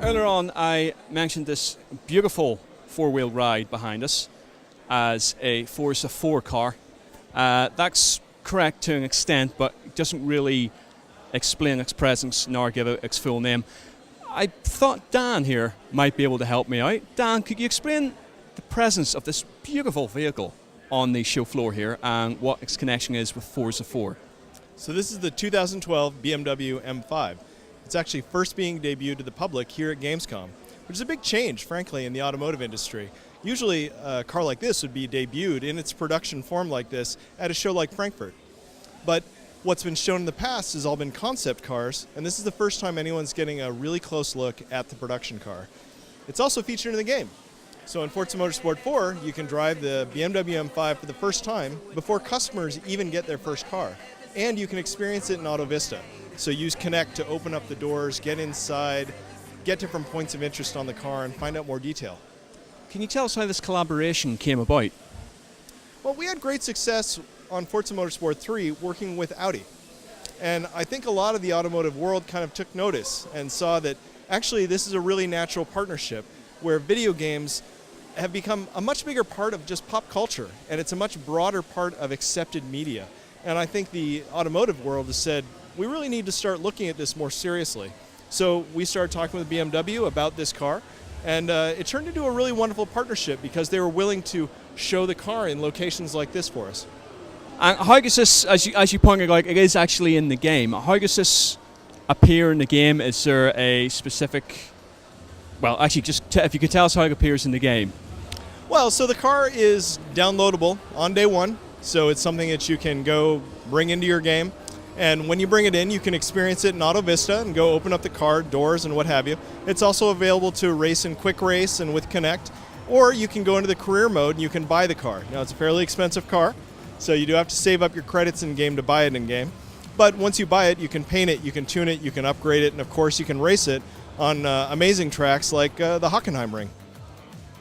Earlier on, I mentioned this beautiful four-wheel ride behind us as a Forza 4 car. That's correct to an extent, but it doesn't really explain its presence nor give it its full name. I thought Dan here might be able to help me out. Dan, could you explain the presence of this beautiful vehicle on the show floor here and what its connection is with Forza 4? So this is the 2012 BMW M5. It's actually first being debuted to the public here at Gamescom, which is a big change, frankly, in the automotive industry. Usually a car like this would be debuted in its production form like this at a show like Frankfurt. But what's been shown in the past has all been concept cars, and this is the first time anyone's getting a really close look at the production car. It's also featured in the game. So in Forza Motorsport 4, you can drive the BMW M5 for the first time before customers even get their first car. And you can experience it in Auto Vista. So use Kinect to open up the doors, get inside, get different points of interest on the car, and find out more detail. Can you tell us how this collaboration came about? Well, we had great success on Forza Motorsport 3 working with Audi. And I think a lot of the automotive world kind of took notice and saw that actually this is a really natural partnership where video games have become a much bigger part of just pop culture, and it's a much broader part of accepted media. And I think the automotive world has said, we really need to start looking at this more seriously. So we started talking with BMW about this car, and it turned into a really wonderful partnership because they were willing to show the car in locations like this for us. And how does this, as you pointed out, it is actually in the game. How does this appear in the game? Is there a specific, well, actually, just if you could tell us how it appears in the game. Well, so the car is downloadable on day one, so it's something that you can go bring into your game. And when you bring it in, you can experience it in Auto Vista and go open up the car, doors, and what have you. It's also available to race in Quick Race and with Kinect, or you can go into the career mode and you can buy the car. Now, it's a fairly expensive car, so you do have to save up your credits in-game to buy it in-game. But once you buy it, you can paint it, you can tune it, you can upgrade it, and of course you can race it on amazing tracks like the Hockenheim Ring.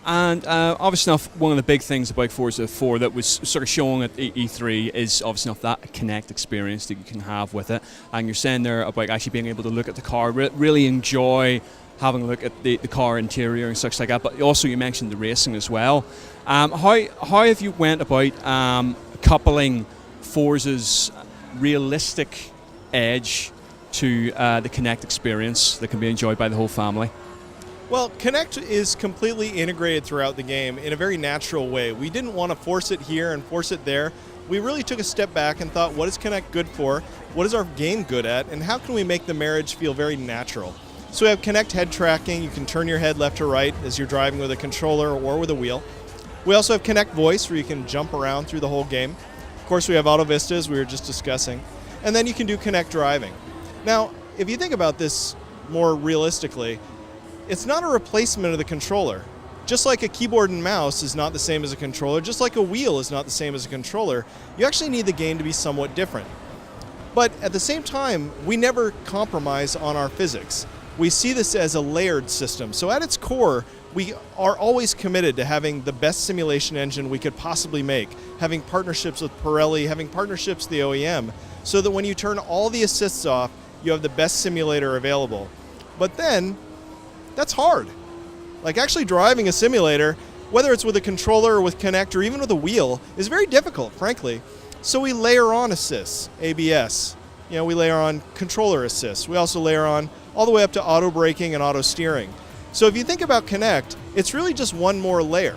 And obviously enough, one of the big things about Forza 4 that was sort of shown at E3 is obviously enough that Kinect experience that you can have with it. And you're saying there about actually being able to look at the car, really enjoy having a look at the car interior and such like that. But also you mentioned the racing as well. How have you went about coupling Forza's realistic edge to the Kinect experience that can be enjoyed by the whole family? Well, Kinect is completely integrated throughout the game in a very natural way. We didn't want to force it here and force it there. We really took a step back and thought, what is Kinect good for? What is our game good at? And how can we make the marriage feel very natural? So we have Kinect head tracking. You can turn your head left to right as you're driving with a controller or with a wheel. We also have Kinect voice, where you can jump around through the whole game. Of course, we have Auto Vista, as we were just discussing. And then you can do Kinect driving. Now, if you think about this more realistically, it's not a replacement of the controller. Just like a keyboard and mouse is not the same as a controller, just like a wheel is not the same as a controller, you actually need the game to be somewhat different. But at the same time, we never compromise on our physics. We see this as a layered system. So at its core, we are always committed to having the best simulation engine we could possibly make, having partnerships with Pirelli, having partnerships with the OEM, so that when you turn all the assists off, you have the best simulator available. But then, that's hard. Like actually driving a simulator, whether it's with a controller or with Kinect or even with a wheel, is very difficult, frankly. So we layer on assists, ABS. We layer on controller assists. We also layer on all the way up to auto braking and auto steering. So if you think about Kinect, it's really just one more layer.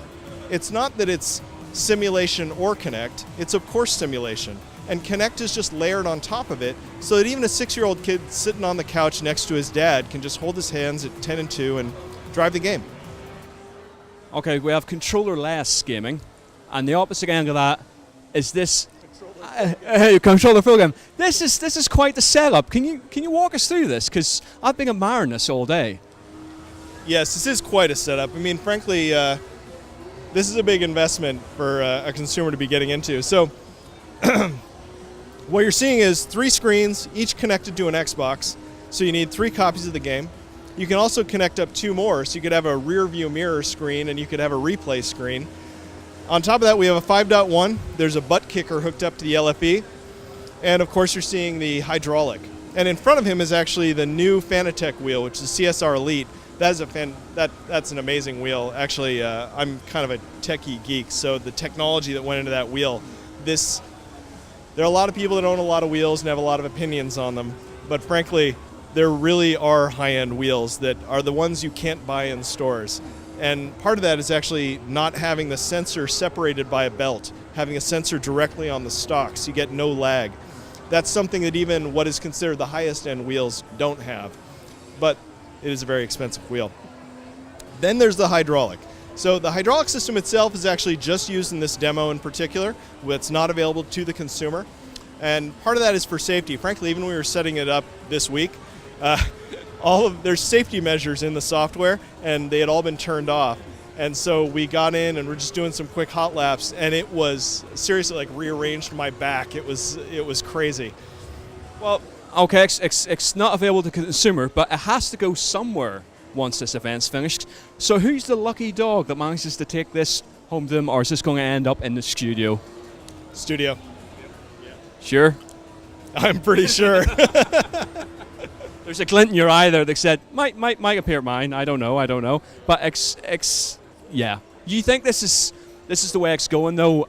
It's not that it's simulation or Kinect, it's of course simulation. And Kinect is just layered on top of it so that even a 6-year-old kid sitting on the couch next to his dad can just hold his hands at 10 and 2 and drive the game. Okay, we have controller-less gaming, and the opposite end of that is this controller full game. This is quite the setup. Can you walk us through this? Because I've been admiring this all day. Yes, this is quite a setup. I mean, frankly, this is a big investment for a consumer to be getting into. So what you're seeing is 3 screens, each connected to an Xbox. So you need 3 copies of the game. You can also connect up 2 more, so you could have a rear view mirror screen and you could have a replay screen. On top of that, we have a 5.1. There's a butt kicker hooked up to the LFE. And of course, you're seeing the hydraulic. And in front of him is actually the new Fanatec wheel, which is CSR Elite. That's an amazing wheel. Actually, I'm kind of a techie geek, so the technology that went into that wheel, there are a lot of people that own a lot of wheels and have a lot of opinions on them, but frankly, there really are high-end wheels that are the ones you can't buy in stores. And part of that is actually not having the sensor separated by a belt, having a sensor directly on the stock so you get no lag. That's something that even what is considered the highest end wheels don't have, but it is a very expensive wheel. Then there's the hydraulic. So the hydraulic system itself is actually just used in this demo in particular. It's not available to the consumer. And part of that is for safety. Frankly, even when we were setting it up this week, there's safety measures in the software, and they had all been turned off. And so we got in and we're just doing some quick hot laps, and it was seriously like rearranged my back. It was crazy. Well, okay, it's not available to consumer, but it has to go somewhere once this event's finished. So who's the lucky dog that manages to take this home to them, or is this going to end up in the studio? Studio. Sure? I'm pretty sure. There's a glint in your eye there that said, might appear mine. I don't know. But yeah. You think this is the way it's going though?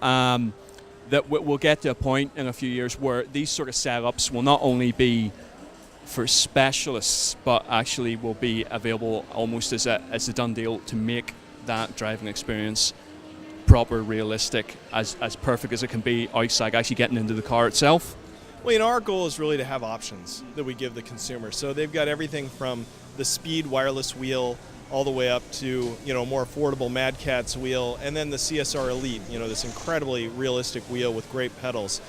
That we'll get to a point in a few years where these sort of setups will not only be for specialists, but actually will be available almost as a done deal to make that driving experience proper, realistic, as perfect as it can be outside actually getting into the car itself. Well, our goal is really to have options that we give the consumer. So they've got everything from the Speed wireless wheel all the way up to a more affordable Mad Catz wheel, and then the CSR Elite, this incredibly realistic wheel with great pedals.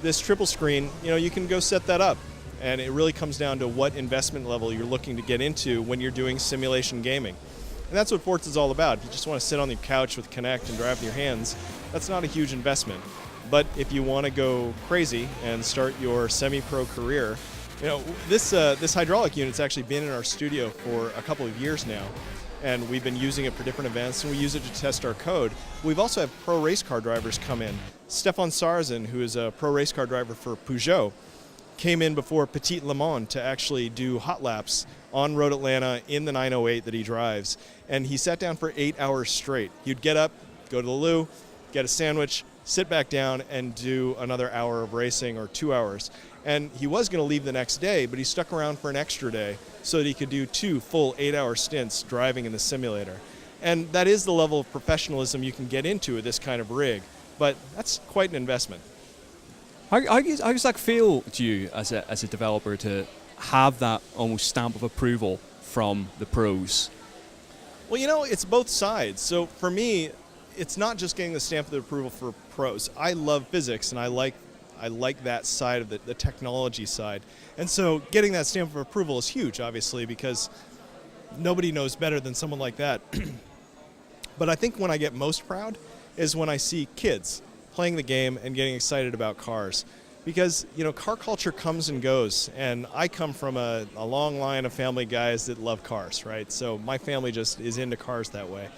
This triple screen, you can go set that up, and it really comes down to what investment level you're looking to get into when you're doing simulation gaming. And that's what Forza is all about. If you just want to sit on the couch with Kinect and drive with your hands, that's not a huge investment. But if you want to go crazy and start your semi-pro career, this hydraulic unit's actually been in our studio for a couple of years now, and we've been using it for different events, and we use it to test our code. We've also had pro race car drivers come in. Stefan Sarzin, who is a pro race car driver for Peugeot, came in before Petit Le Mans to actually do hot laps on Road Atlanta in the 908 that he drives, and he sat down for 8 hours straight. He'd get up, go to the loo, get a sandwich, sit back down and do another hour of racing or 2 hours. And he was going to leave the next day, but he stuck around for an extra day so that he could do 2 full 8-hour stints driving in the simulator. And that is the level of professionalism you can get into with this kind of rig, but that's quite an investment. How does that feel to you as a developer to have that almost stamp of approval from the pros? Well, it's both sides. So for me, it's not just getting the stamp of approval for pros. I love physics, and I like that side of the technology side. And so getting that stamp of approval is huge, obviously, because nobody knows better than someone like that. But I think when I get most proud is when I see kids playing the game and getting excited about cars. Because, car culture comes and goes, and I come from a long line of family guys that love cars, right? So my family just is into cars that way.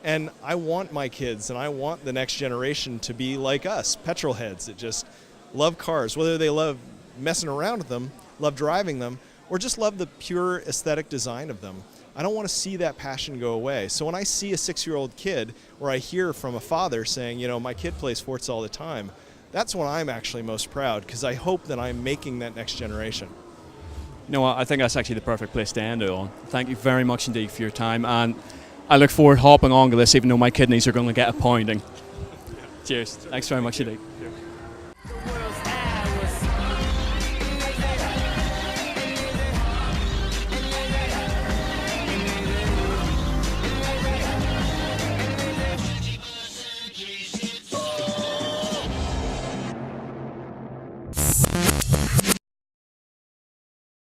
And I want my kids and I want the next generation to be like us, petrol heads that just love cars, whether they love messing around with them, love driving them, or just love the pure aesthetic design of them. I don't want to see that passion go away. So when I see a 6-year-old kid, or I hear from a father saying, my kid plays Forza all the time, that's when I'm actually most proud, because I hope that I'm making that next generation. I think that's actually the perfect place to end it on. Thank you very much indeed for your time, and I look forward to hopping on to this, even though my kidneys are going to get a pounding. Cheers. Thanks very much indeed.